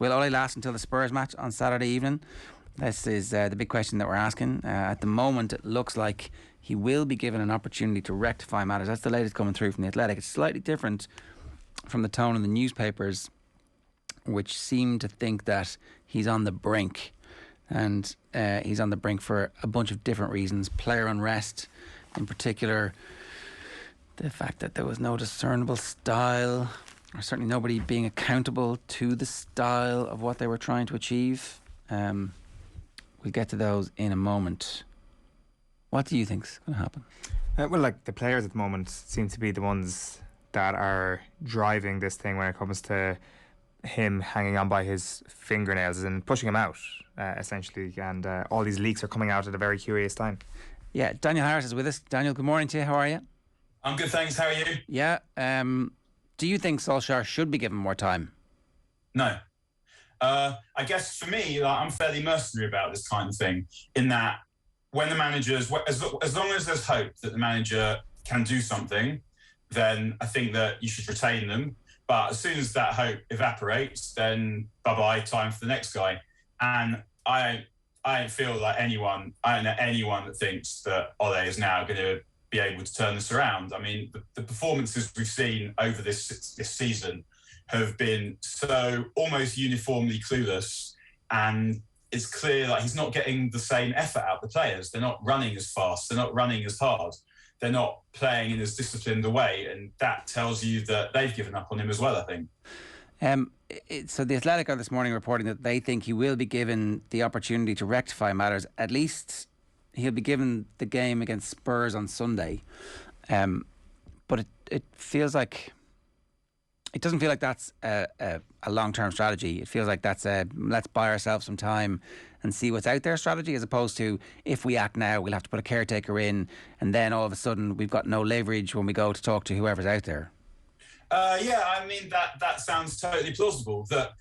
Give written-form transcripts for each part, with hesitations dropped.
Will Ole last until the Spurs match on Saturday evening? This is the big question that we're asking. At the moment, it looks like he will be given an opportunity to rectify matters. That's the latest coming through from The Athletic. It's slightly different from the tone in the newspapers, which seem to think that he's on the brink. And he's on the brink for a bunch of different reasons. Player unrest, in particular, the fact that there was no discernible style, or certainly nobody being accountable to the style of what they were trying to achieve. We'll get to those in a moment. What do you think's going to happen? Well, like, the players at the moment seem to be the ones that are driving this thing when it comes to him hanging on by his fingernails and pushing him out, essentially. And all these leaks are coming out at a very curious time. Yeah, Daniel Harris is with us. Daniel, good morning to you. How are you? I'm good, thanks. How are you? Yeah. Do you think Solskjaer should be given more time? No. I guess for me, I'm fairly mercenary about this kind of thing, in that when the managers, as long as there's hope that the manager can do something, then I think that you should retain them. But as soon as that hope evaporates, then bye-bye, time for the next guy. And I don't feel like I don't know anyone that thinks that Ole is now going to be able to turn this around. I mean, the performances we've seen over this season have been so almost uniformly clueless, and it's clear that he's not getting the same effort out of the players. They're not running as fast, they're not running as hard, they're not playing in as disciplined a way, and that tells you that they've given up on him as well, I think. So the Athletic are this morning reporting that they think he will be given the opportunity to rectify matters. At least he'll be given the game against Spurs on Sunday. But it feels like, it doesn't feel like that's a long-term strategy. It feels like that's a let's buy ourselves some time and see what's out there strategy, as opposed to, if we act now, we'll have to put a caretaker in, and then all of a sudden we've got no leverage when we go to talk to whoever's out there. Yeah, I mean, that sounds totally plausible. That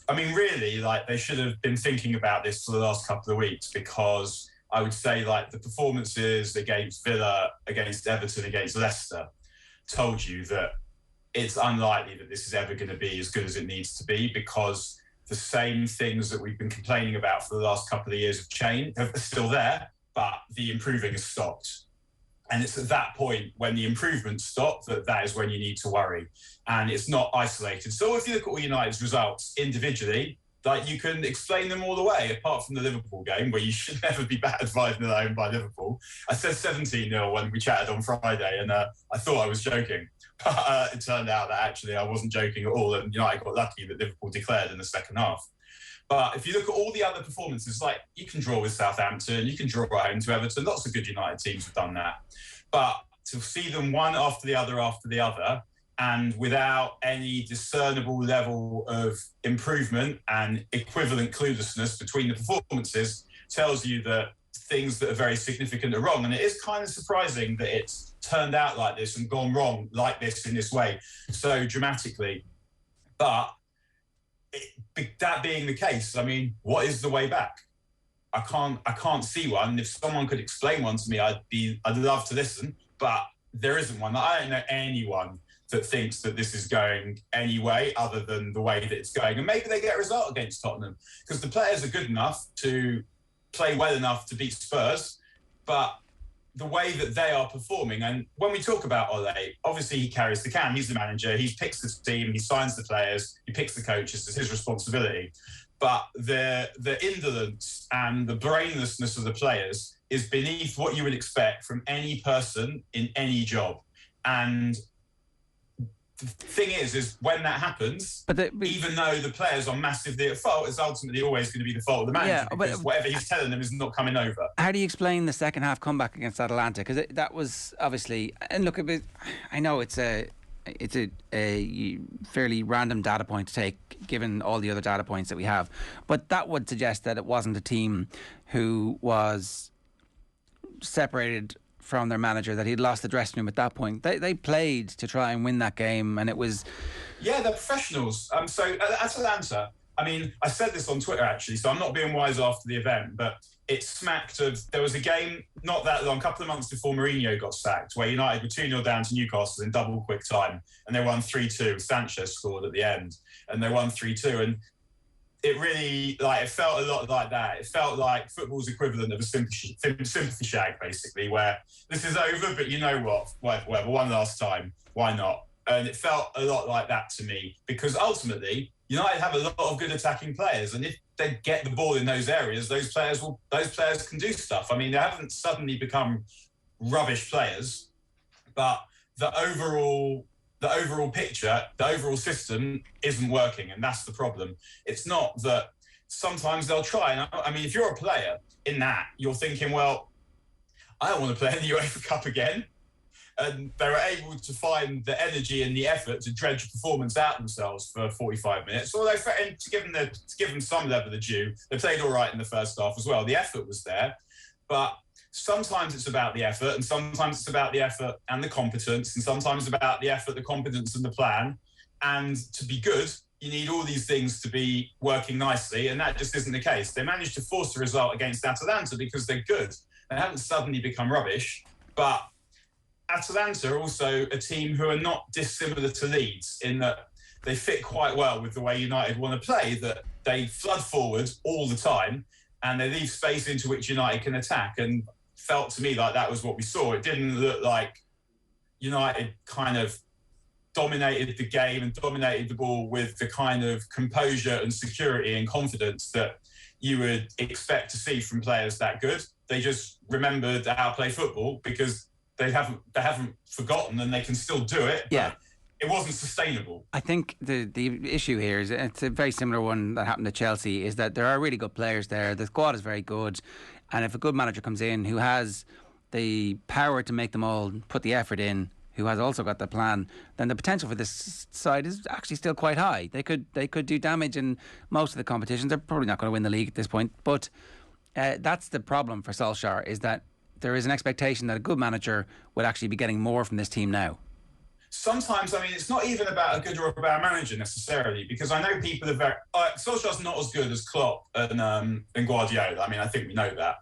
really, like, they should have been thinking about this for the last couple of weeks, because I would say, like, the performances against Villa, against Everton, against Leicester told you that it's unlikely that this is ever going to be as good as it needs to be, because the same things that we've been complaining about for the last couple of years are still there, but the improving has stopped. And it's at that point, when the improvements stop, that is when you need to worry. And it's not isolated. So if you look at all United's results individually, like, you can explain them all the way, apart from the Liverpool game, where you should never be battered 5-0 home by Liverpool. I said 17-0 when we chatted on Friday, and I thought I was joking. But it turned out that actually I wasn't joking at all, and United got lucky that Liverpool declared in the second half. But if you look at all the other performances, like, you can draw with Southampton, you can draw at home to Everton, lots of good United teams have done that. But to see them one after the other, and without any discernible level of improvement and equivalent cluelessness between the performances, tells you that things that are very significant are wrong. And it is kind of surprising that it's turned out like this and gone wrong like this in this way so dramatically. But that being the case, I mean, what is the way back? I can't see one. If someone could explain one to me, I'd love to listen, but there isn't one. I don't know anyone that thinks that this is going any way other than the way that it's going. And maybe they get a result against Tottenham, because the players are good enough to play well enough to beat Spurs, but the way that they are performing, and when we talk about Ole, obviously he carries the can, he's the manager, he picks the team, he signs the players, he picks the coaches, it's his responsibility. But the indolence and the brainlessness of the players is beneath what you would expect from any person in any job. And the thing is when that happens, even though the players are massively at fault, it's ultimately always going to be the fault of the manager, because whatever he's telling them is not coming over. How do you explain the second half comeback against Atalanta? Because that was obviously, and look, I know it's a fairly random data point to take, given all the other data points that we have, but that would suggest that it wasn't a team who was separated from their manager, that he'd lost the dressing room at that point. They played to try and win that game, and it was... Yeah, they're professionals. So Atalanta, I mean, I said this on Twitter, actually, so I'm not being wise after the event, but it smacked of, there was a game not that long, a couple of months before Mourinho got sacked, where United were 2-0 down to Newcastle in double quick time, and they won 3-2. Sanchez scored at the end, and they won 3-2. And it really, like, it felt a lot like that. It felt like football's equivalent of a sympathy shag, basically, where this is over, but you know what, whatever, one last time, why not? And it felt a lot like that to me, because ultimately, United have a lot of good attacking players, and if they get the ball in those areas, those players can do stuff. I mean, they haven't suddenly become rubbish players, but the overall picture, the overall system isn't working, and that's the problem. It's not that sometimes they'll try. And I mean, if you're a player in that, you're thinking, well, I don't want to play in the UEFA Cup again. And they were able to find the energy and the effort to dredge a performance out themselves for 45 minutes. Although, to give them some level of due, they played all right in the first half as well. The effort was there, but sometimes it's about the effort, and sometimes it's about the effort and the competence, and sometimes about the effort, the competence, and the plan. And to be good, you need all these things to be working nicely, and that just isn't the case. They managed to force a result against Atalanta because they're good. They haven't suddenly become rubbish, but Atalanta are also a team who are not dissimilar to Leeds in that they fit quite well with the way United want to play, that they flood forward all the time and they leave space into which United can attack. And felt to me like that was what we saw. It didn't look like United kind of dominated the game and dominated the ball with the kind of composure and security and confidence that you would expect to see from players that good. They just remembered how to play football because they haven't forgotten, and they can still do it. Yeah. It wasn't sustainable. I think the issue here is, it's a very similar one that happened to Chelsea, is that there are really good players there. The squad is very good, and if a good manager comes in who has the power to make them all put the effort in, who has also got the plan, then the potential for this side is actually still quite high. They could do damage in most of the competitions. They're probably not going to win the league at this point, but that's the problem for Solskjaer, is that there is an expectation that a good manager would actually be getting more from this team now. Sometimes, I mean, it's not even about a good or a bad manager necessarily, because I know people are very... Solskjaer's not as good as Klopp and Guardiola. I mean, I think we know that.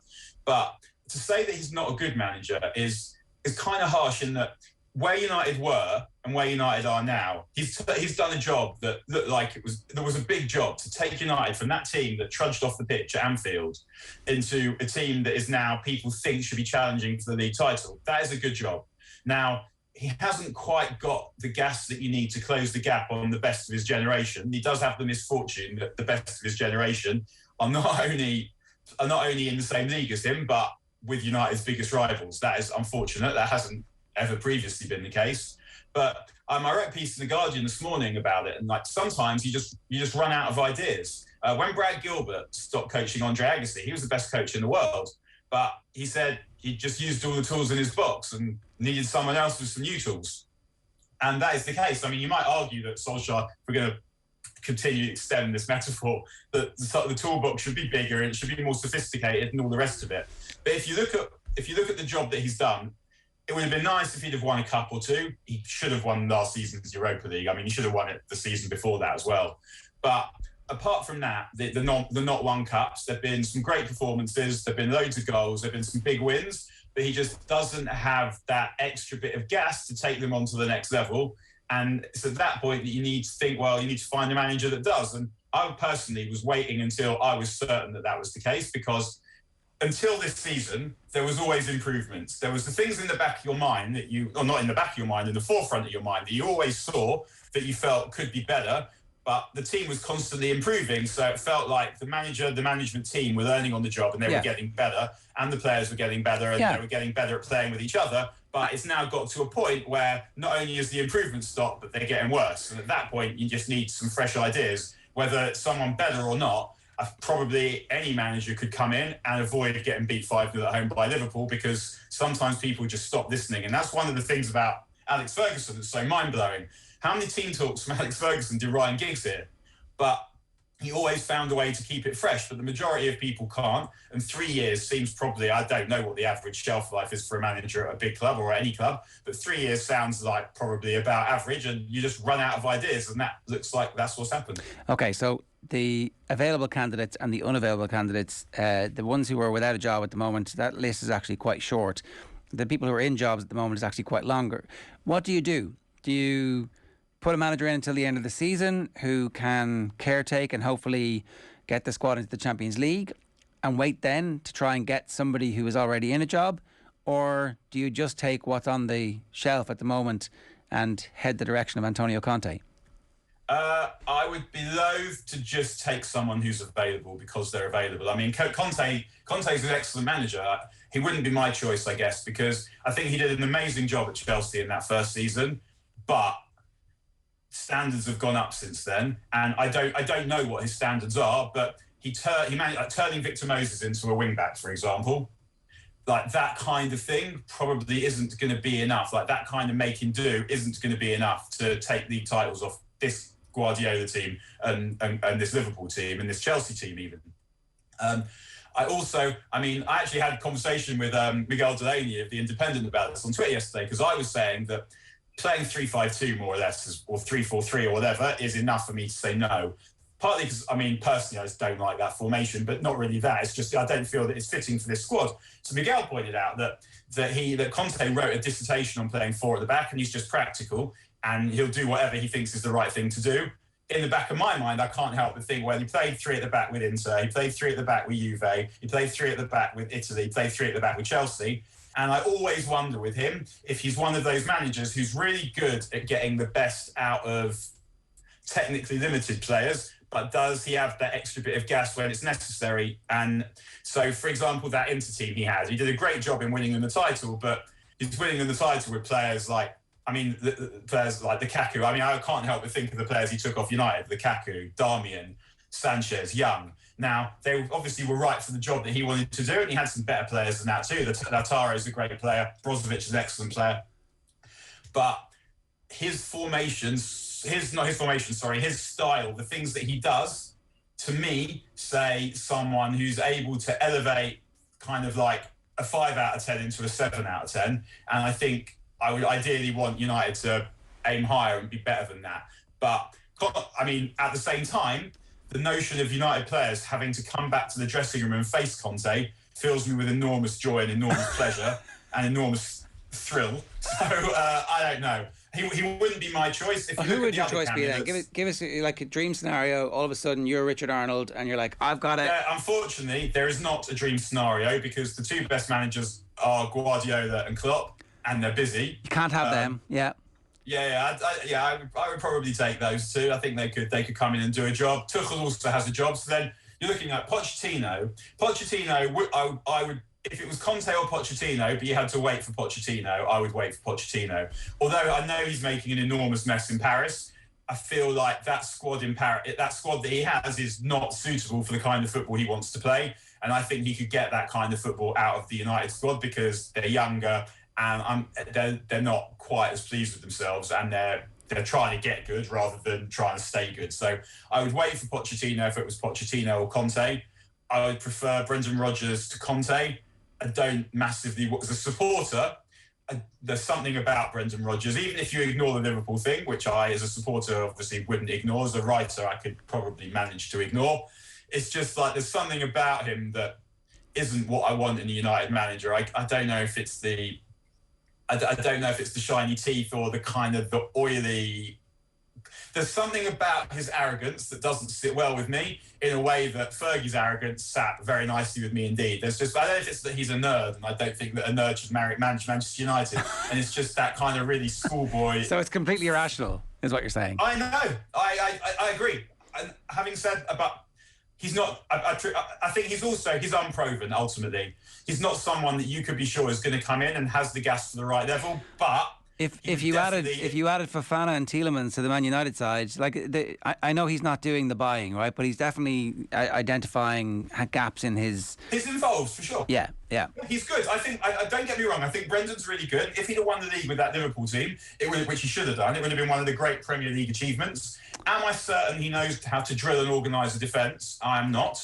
But to say that he's not a good manager is kind of harsh, in that where United were and where United are now, he's done a job that looked like there was a big job to take United from that team that trudged off the pitch at Anfield into a team that is now people think should be challenging for the league title. That is a good job. Now, he hasn't quite got the gas that you need to close the gap on the best of his generation. He does have the misfortune that the best of his generation are not only in the same league as him, but with United's biggest rivals. That is unfortunate. That hasn't ever previously been the case. But I wrote a piece in The Guardian this morning about it, and like sometimes you just run out of ideas. When Brad Gilbert stopped coaching Andre Agassi, he was the best coach in the world, but he said he just used all the tools in his box and needed someone else with some new tools. And that is the case. I mean, you might argue that Solskjaer, if we're going to continue to extend this metaphor, that the toolbox should be bigger and it should be more sophisticated and all the rest of it. But if you look at the job that he's done, it would have been nice if he'd have won a cup or two. He should have won last season's Europa League. I mean, he should have won it the season before that as well. But apart from that, the not won cups, there have been some great performances, there have been loads of goals, there have been some big wins, but he just doesn't have that extra bit of gas to take them on to the next level. And it's at that point that you need to think, well, you need to find a manager that does. And I personally was waiting until I was certain that that was the case, because until this season, there was always improvements. There was the things in the back of your mind that or not in the back of your mind, in the forefront of your mind, that you always saw that you felt could be better, but the team was constantly improving. So it felt like the manager, the management team were learning on the job, and they were getting better, and the players were getting better, and they were getting better at playing with each other. But it's now got to a point where not only is the improvement stopped, but they're getting worse. And at that point, you just need some fresh ideas, whether it's someone better or not. Probably any manager could come in and avoid getting beat 5-0 at home by Liverpool, because sometimes people just stop listening. And that's one of the things about Alex Ferguson that's so mind-blowing. How many team talks from Alex Ferguson did Ryan Giggs here? But he always found a way to keep it fresh, but the majority of people can't. And 3 years seems probably, I don't know what the average shelf life is for a manager at a big club or at any club, but 3 years sounds like probably about average, and you just run out of ideas, and that looks like that's what's happened. Okay, so the available candidates and the unavailable candidates, the ones who are without a job at the moment, that list is actually quite short. The people who are in jobs at the moment is actually quite longer. What do? Do you put a manager in until the end of the season who can caretake and hopefully get the squad into the Champions League and wait then to try and get somebody who is already in a job? Or do you just take what's on the shelf at the moment and head the direction of Antonio Conte? I would be loath to just take someone who's available because they're available. I mean, Conte's an excellent manager. He wouldn't be my choice, I guess, because I think he did an amazing job at Chelsea in that first season, but standards have gone up since then, and I don't know what his standards are, but he managed turning Victor Moses into a wing back, for example. Like, that kind of thing probably isn't going to be enough. Like, that kind of making do isn't going to be enough to take league titles off this Guardiola team and this Liverpool team and this Chelsea team even. I actually had a conversation with Miguel Delaney of The Independent about this on Twitter yesterday, because I was saying that playing 3-5-2 more or less, or 3-4-3 or whatever, is enough for me to say no. Partly because, I mean, personally, I just don't like that formation, but not really that. It's just I don't feel that it's fitting for this squad. So Miguel pointed out that Conte wrote a dissertation on playing 4 at the back, and he's just practical, and he'll do whatever he thinks is the right thing to do. In the back of my mind, I can't help but think, well, he played 3 at the back with Inter, he played 3 at the back with Juve, he played 3 at the back with Italy, he played 3 at the back with Chelsea. And I always wonder with him if he's one of those managers who's really good at getting the best out of technically limited players, but does he have that extra bit of gas when it's necessary? And so, for example, that Inter team he did a great job in winning them the title, but he's winning them the title with players like, the players like Lukaku. I mean, I can't help but think of the players he took off United: Lukaku, Darmian, Sanchez, Young. Now, they obviously were right for the job that he wanted to do, and he had some better players than that too. Lautaro is a great player. Brozovic is an excellent player. But his style, the things that he does, to me, say someone who's able to elevate kind of like a 5 out of 10 into a 7 out of 10. And I think I would ideally want United to aim higher and be better than that. But, I mean, at the same time, the notion of United players having to come back to the dressing room and face Conte fills me with enormous joy and enormous pleasure and enormous thrill. So, I don't know. He wouldn't be my choice. Who would your choice be then? Give us like a dream scenario. All of a sudden, you're Richard Arnold, and you're like, I've got it. Unfortunately, there is not a dream scenario, because the 2 best managers are Guardiola and Klopp, and they're busy. You can't have them. Yeah. I would probably take those 2. I think they could come in and do a job. Tuchel also has a job. So then you're looking at Pochettino. I would. If it was Conte or Pochettino, but you had to wait for Pochettino, I would wait for Pochettino. Although I know he's making an enormous mess in Paris, I feel like that squad that he has is not suitable for the kind of football he wants to play. And I think he could get that kind of football out of the United squad, because they're younger and they're not quite as pleased with themselves, and they're trying to get good rather than trying to stay good. So I would wait for Pochettino if it was Pochettino or Conte. I would prefer Brendan Rodgers to Conte. I don't massively, as a supporter, there's something about Brendan Rodgers, even if you ignore the Liverpool thing, which I, as a supporter, obviously wouldn't ignore. As a writer, I could probably manage to ignore. It's just like there's something about him that isn't what I want in a United manager. I don't know if it's the shiny teeth or the kind of the oily. There's something about his arrogance that doesn't sit well with me, in a way that Fergie's arrogance sat very nicely with me indeed. I don't know if it's that he's a nerd, and I don't think that a nerd should manage Manchester United, and it's just that kind of really schoolboy. So it's completely irrational, is what you're saying. I know. I agree. And having said about, he's not. I think he's unproven. Ultimately, he's not someone that you could be sure is going to come in and has the gas to the right level, but. If you added Fofana and Tielemans to the Man United side, I know he's not doing the buying, right? But he's definitely identifying gaps in his. He's involved for sure. Yeah. He's good. I think. Don't get me wrong. I think Brendan's really good. If he'd have won the league with that Liverpool team, which he should have done, it would have been one of the great Premier League achievements. Am I certain he knows how to drill and organise a defence? I am not.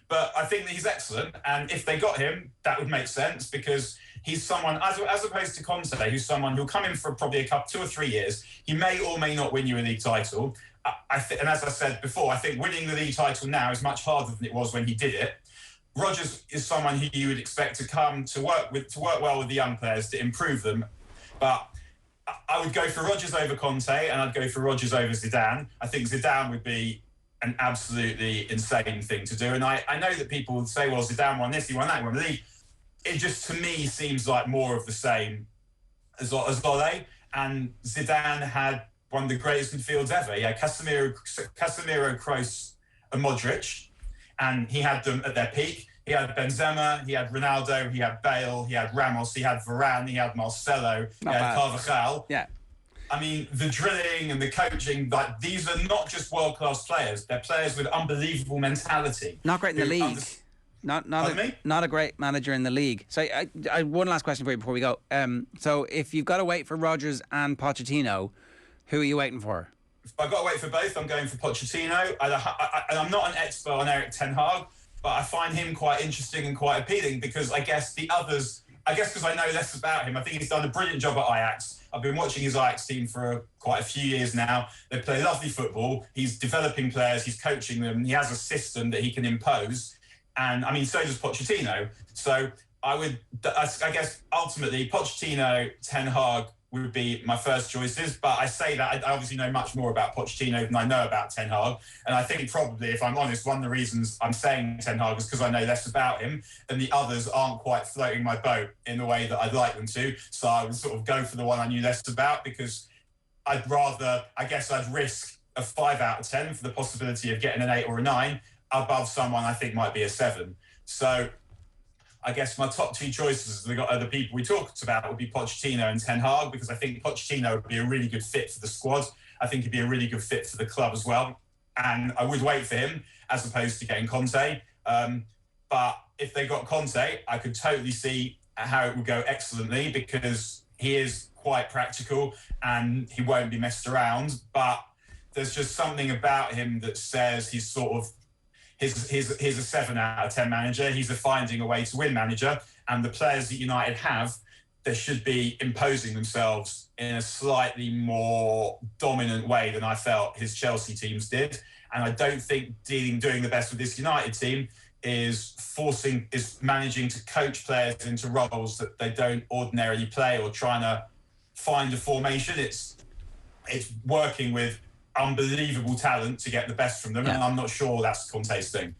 But I think that he's excellent, and if they got him, that would make sense, because he's someone, as opposed to Conte, who's someone who'll come in for probably 2 or 3 years. He may or may not win you a league title. and as I said before, I think winning the league title now is much harder than it was when he did it. Rodgers is someone who you would expect to come to work well with the young players, to improve them. But I would go for Rodgers over Conte, and I'd go for Rodgers over Zidane. I think Zidane would be an absolutely insane thing to do. And I know that people would say, well, Zidane won this, he won that, he won the league. It just, to me, seems like more of the same as Ole. And Zidane had one of the greatest midfields ever. He had Casemiro, Kroos, and Modric, and he had them at their peak. He had Benzema, he had Ronaldo, he had Bale, he had Ramos, he had Varane, he had Marcelo, he had Carvajal. Yeah. I mean, the drilling and the coaching, like, these are not just world-class players. They're players with unbelievable mentality. Not great in the league. Not a great manager in the league. So I one last question for you before we go. So if you've got to wait for Rodgers and Pochettino, who are you waiting for? If I've got to wait for both, I'm going for Pochettino. I'm not an expert on Erik ten Hag, but I find him quite interesting and quite appealing, because I guess because I know less about him. I think he's done a brilliant job at Ajax. I've been watching his Ajax team for quite a few years now. They play lovely football. He's developing players. He's coaching them. He has a system that he can impose. And, I mean, so does Pochettino. So I guess, ultimately, Pochettino, Ten Hag would be my first choices. But I say that I obviously know much more about Pochettino than I know about Ten Hag. And I think probably, if I'm honest, one of the reasons I'm saying Ten Hag is because I know less about him, and the others aren't quite floating my boat in the way that I'd like them to. So I would sort of go for the one I knew less about, because I'd risk a 5 out of 10 for the possibility of getting an 8 or a 9 above someone I think might be a 7. So I guess my top 2 choices are the people we talked about would be Pochettino and Ten Hag, because I think Pochettino would be a really good fit for the squad. I think he'd be a really good fit for the club as well. And I would wait for him as opposed to getting Conte. But if they got Conte, I could totally see how it would go excellently, because he is quite practical and he won't be messed around. But there's just something about him that says he's sort of he's a 7 out of 10 manager. He's a finding a way to win manager. And the players that United have, they should be imposing themselves in a slightly more dominant way than I felt his Chelsea teams did. And I don't think doing the best with this United team is managing to coach players into roles that they don't ordinarily play, or trying to find a formation. It's working with unbelievable talent to get the best from them, and I'm not sure that's Conte's thing.